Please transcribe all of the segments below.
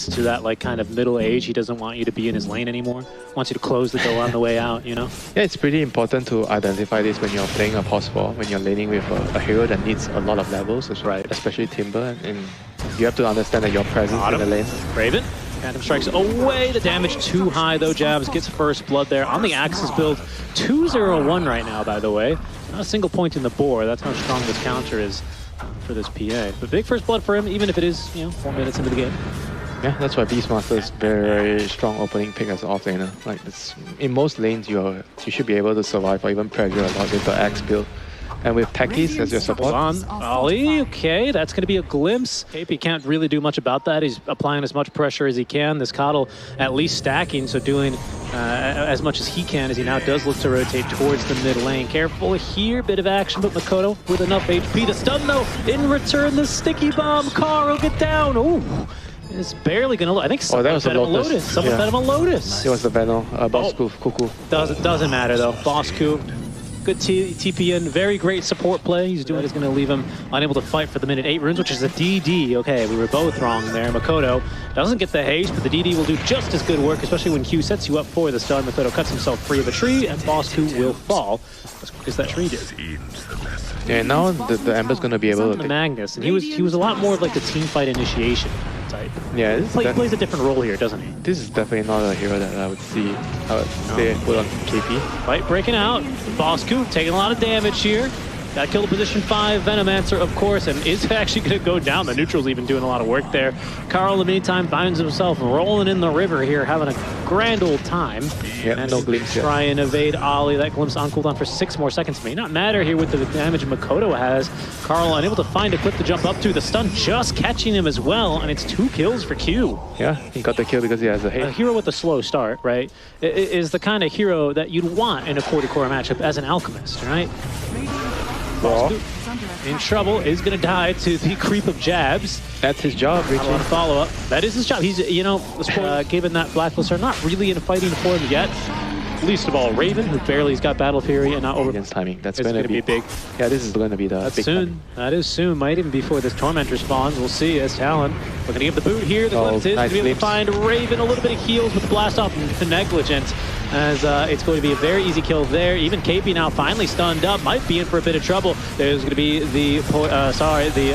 to that like kind of middle age. He doesn't want you to be in his lane anymore. Wants you to close the door on the way out, you know? Yeah, it's pretty important to identify this when you're playing a pause war, when you're laning with a hero that needs a lot of levels, right? Especially Timber, and you have to understand that your presence in the lane. Raven. Phantom strikes away. The damage too high though. Jabs gets first blood there on the Axis build. 2-0-1 right now, by the way. Not a single point in the board. That's how strong this counter is for this PA. But big first blood for him, even if it is, you know, 4 minutes into the game. Yeah, that's why Beastmaster is very strong opening pick as an offlaner. Like this, in most lanes, you should be able to survive or even pressure a lot with the Axe build. And with Patrikios as your support. On Ollie, okay, that's going to be a glimpse. KP can't really do much about that. He's applying as much pressure as he can. This Coddle at least stacking, so doing as much as he can as he now does look to rotate towards the mid lane. Careful here, bit of action, but Makoto with enough HP to stun though. In return, the sticky bomb. Carl get down. Ooh. It's barely gonna. I think someone bet him a Lotus. Someone bet him a Lotus. It was the Venom. Bosku, Cuckoo. Doesn't matter though. Bosku. Good TPN, very great support play. He's doing what is going to leave him unable to fight for the minute 8 runes, which is a DD. Okay, we were both wrong there. Makoto doesn't get the haste, but the DD will do just as good work, especially when Q sets you up for the stun. Makoto cuts himself free of a tree, and Bosku will fall as quick as that tree did. Yeah, now the Ember's going to be able to... The Magnus, and he was a lot more of like the team fight initiation type. Yeah, he plays a different role here, doesn't he? This is definitely not a hero that I would see. Put on KP. Fight breaking out. Bosku taking a lot of damage here. Got killed position 5, Venomancer, of course, and is actually going to go down. The neutral's even doing a lot of work there. Carl, in the meantime, finds himself rolling in the river here, having a grand old time. Yeah, and no glimpse yet. Try and evade Ollie. That glimpse on cooldown for 6 more seconds. May not matter here with the damage Makoto has. Carl unable to find a clip to jump up to. The stun just catching him as well, and it's 2 kills for Q. Yeah, he got the kill because he has a haste. A hero with a slow start, right, is the kind of hero that you'd want in a core-to-core matchup as an alchemist, right? In trouble, is going to die to the creep of jabs. That's his job, Richie. Follow up. That is his job. He's, you know, given that Blacklist are not really in fighting for him yet. Least of all, Raven, who barely has got Battle Fury and not over. Against timing. That's going to be big. Yeah, this is going to be the big soon. timing. That is soon. Might even before this Tormentor spawns. We'll see as Talon looking to give the boot here. The glimpse is going to be able to find Raven a little bit of heals with the blast off negligent. As it's going to be a very easy kill there. Even KP now finally stunned up, might be in for a bit of trouble. There's going to be the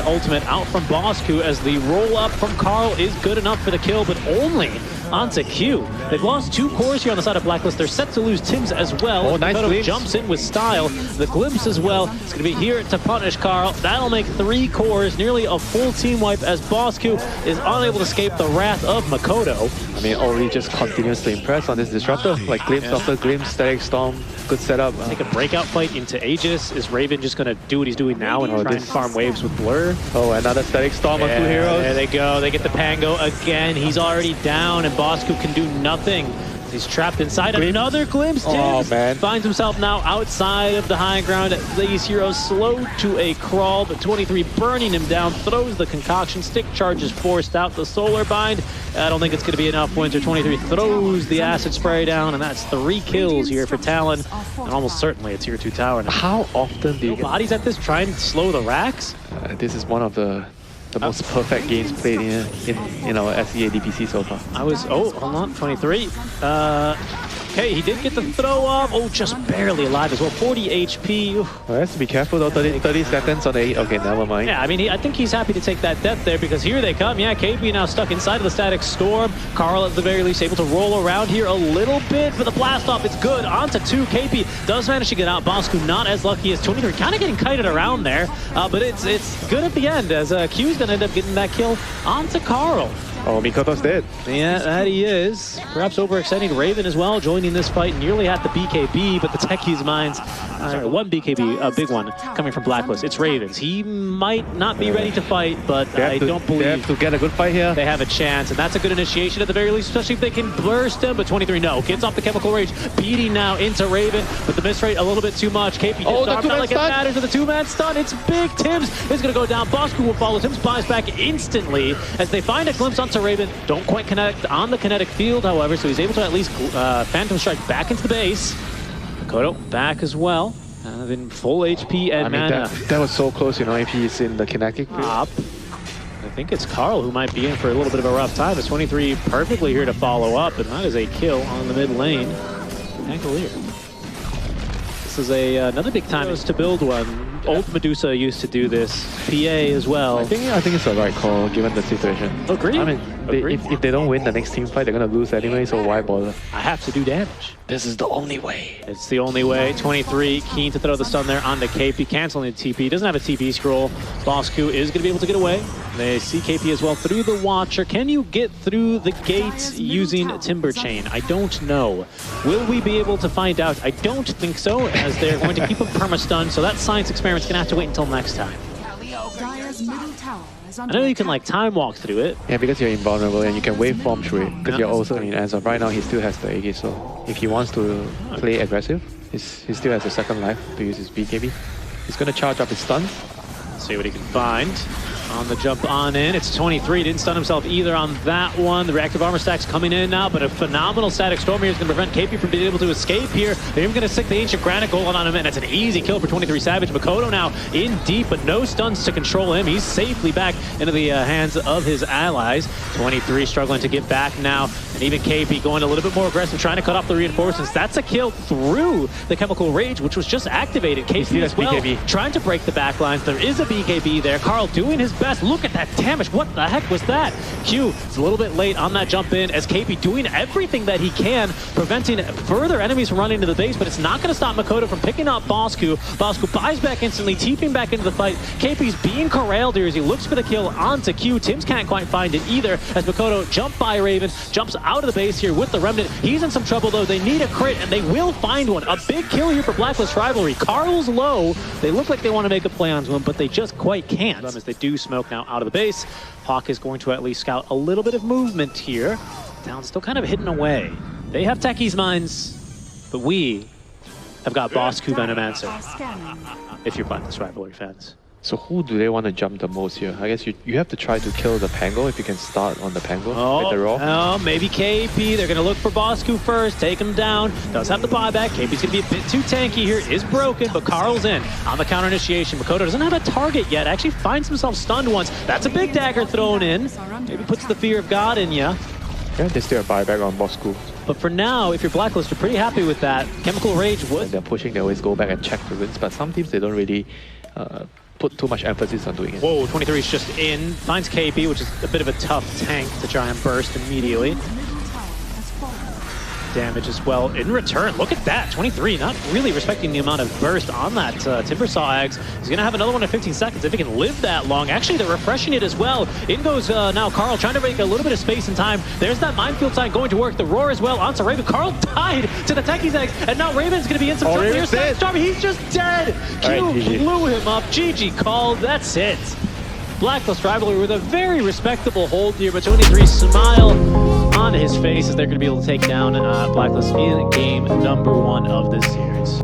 ultimate out from Bosku as the roll up from Carl is good enough for the kill, but only onto Q. They've lost 2 cores here on the side of Blacklist. They're set to lose Tims as well. Oh, nice glimpse. Jumps in with style. The glimpse as well. It's going to be here to punish Carl. That'll make 3 cores, nearly a full team wipe as Bosku is unable to escape the wrath of Makoto. I mean, Ori just continues to impress on this disruptor. Like glimpse after glimpse, static storm, good setup. Take a breakout fight into Aegis. Is Raven just going to do what he's doing now and try and farm waves with Blur? Oh, another static storm on 2 heroes. There they go. They get the Pango again. He's already down, and Bosku can do nothing. He's trapped inside another glimpse. Oh, man. Finds himself now outside of the high ground. These heroes slow to a crawl, but 23 burning him down, throws the concoction. Stick charge is forced out. The solar bind. I don't think it's going to be enough. Winter 23 throws the acid spray down, and that's 3 kills here for Talon. And almost certainly a tier 2 tower. Now, how often do you get bodies at this try and slow the racks? This is one of the most perfect games played in our SEA DPC so far. Hold on, 23. Okay, he did get the throw off. Oh, just barely alive as well. 40 HP. Well, has to be careful though. 30 seconds on the 8. Okay, never mind. Yeah, I mean, I think he's happy to take that death there because here they come. Yeah, KP now stuck inside of the static storm. Carl at the very least able to roll around here a little bit, but the blast off, it's good. Onto 2. KP does manage to get out. Bosku not as lucky as 23. Kind of getting kited around there, but it's good at the end as Q's going to end up getting that kill onto Carl. Oh, Mikoto's dead. Yeah, that he is. Perhaps overextending. Raven as well, joining this fight nearly at the BKB, but the Techies minds, one BKB, a big one, coming from Blacklist. It's Ravens. He might not be ready to fight, but I don't believe they have to get a good fight here. They have a chance, and that's a good initiation at the very least, especially if they can burst him, but 23, no. Gets off the Chemical Rage, beating now into Raven, but the miss rate a little bit too much. KP oh, not like it matters to the 2-man stun. It's big. Tims is going to go down. Bosku will follow. Tims buys back instantly as they find a glimpse on to Raven. Don't quite connect on the kinetic field, however, so he's able to at least Phantom Strike back into the base. Makoto back as well, in full HP and mana. That was so close, you know, if he's in the kinetic field. I think it's Carl who might be in for a little bit of a rough time. It's 23 perfectly here to follow up, and that is a kill on the mid lane. Pangolier. This is another big time to build one. Old Medusa used to do this. PA as well. I think it's the right call given the situation. Agree. I mean, if they don't win the next team fight, they're gonna lose anyway. So why bother? I have to do damage. This is the only way. It's the only way. 23 keen to throw the stun there on the KP, canceling the TP. Doesn't have a TP scroll. Bosku is gonna be able to get away. They see KP as well through the Watcher. Can you get through the gates using Timber Chain? I don't know. Will we be able to find out? I don't think so, as they're going to keep a perma-stun, so that science experiment's gonna have to wait until next time. I know you can like time walk through it. Yeah, because you're invulnerable and you can waveform through it. Because you're also, I mean, as of right now, he still has the AG, so if he wants to play aggressive, he still has a second life to use his BKB. He's gonna charge up his stun. See what he can find. On the jump on in, it's 23, didn't stun himself either on that one. The reactive armor stack's coming in now, but a phenomenal static storm here is going to prevent KP from being able to escape here. They're even going to stick the Ancient Granite Golem on him, and it's an easy kill for 23 Savage. Makoto now in deep, but no stuns to control him. He's safely back into the hands of his allies. 23 struggling to get back now, and even KP going a little bit more aggressive, trying to cut off the reinforcements. That's a kill through the Chemical Rage, which was just activated. KP as well, BKB. Trying to break the backlines. There is a BKB there. Carl doing his best. Look at that damage. What the heck was that? Q is a little bit late on that jump in as KP doing everything that he can, preventing further enemies from running into the base, but it's not going to stop Makoto from picking up Bosku. Bosku buys back instantly, TPing back into the fight. KP's being corralled here as he looks for the kill onto Q. Tims can't quite find it either as Makoto jumped by Raven, jumps out of the base here with the Remnant. He's in some trouble though. They need a crit and they will find one. A big kill here for Blacklist Rivalry. Carl's low. They look like they want to make a play onto him, but they just quite can't. As they do smoke now out of the base. Hawk is going to at least scout a little bit of movement here. Down still kind of hidden away. They have Techie's mines, but we have got Bosku Venomancer. If you're Blacklist Rivalry fans. So who do they want to jump the most here? I guess you have to try to kill the Pango if you can start on the Pango with the Raw. Oh, maybe KP. They're going to look for Bosku first, take him down. Does have the buyback. KP's going to be a bit too tanky here. Is broken, but Carl's in on the counter initiation. Makoto doesn't have a target yet. Actually finds himself stunned once. That's a big dagger thrown in. Maybe puts the fear of God in ya. Yeah, they still have buyback on Bosku. But for now, if you're Blacklist, you're pretty happy with that. Chemical Rage would. When they're pushing, they always go back and check the wins, but some teams they don't really put too much emphasis on doing it. Whoa, 23 is just in, finds KP, which is a bit of a tough tank to try and burst immediately. Damage as well in return. Look at that, 23 not really respecting the amount of burst on that Timbersaw Eggs. He's gonna have another one in 15 seconds if he can live that long. Actually, they're refreshing it as well. In goes now Carl, trying to make a little bit of space and time. There's that minefield sign going to work. The roar as well onto Raven. Carl tied to the Techie's Eggs, and now Raven's gonna be in some trouble here. Storm, he's just dead. Q blew him up. GG called, that's it. Blacklist Rivalry with a very respectable hold here, but 23 smile on his face as they're going to be able to take down Blacklist in game number 1 of this series.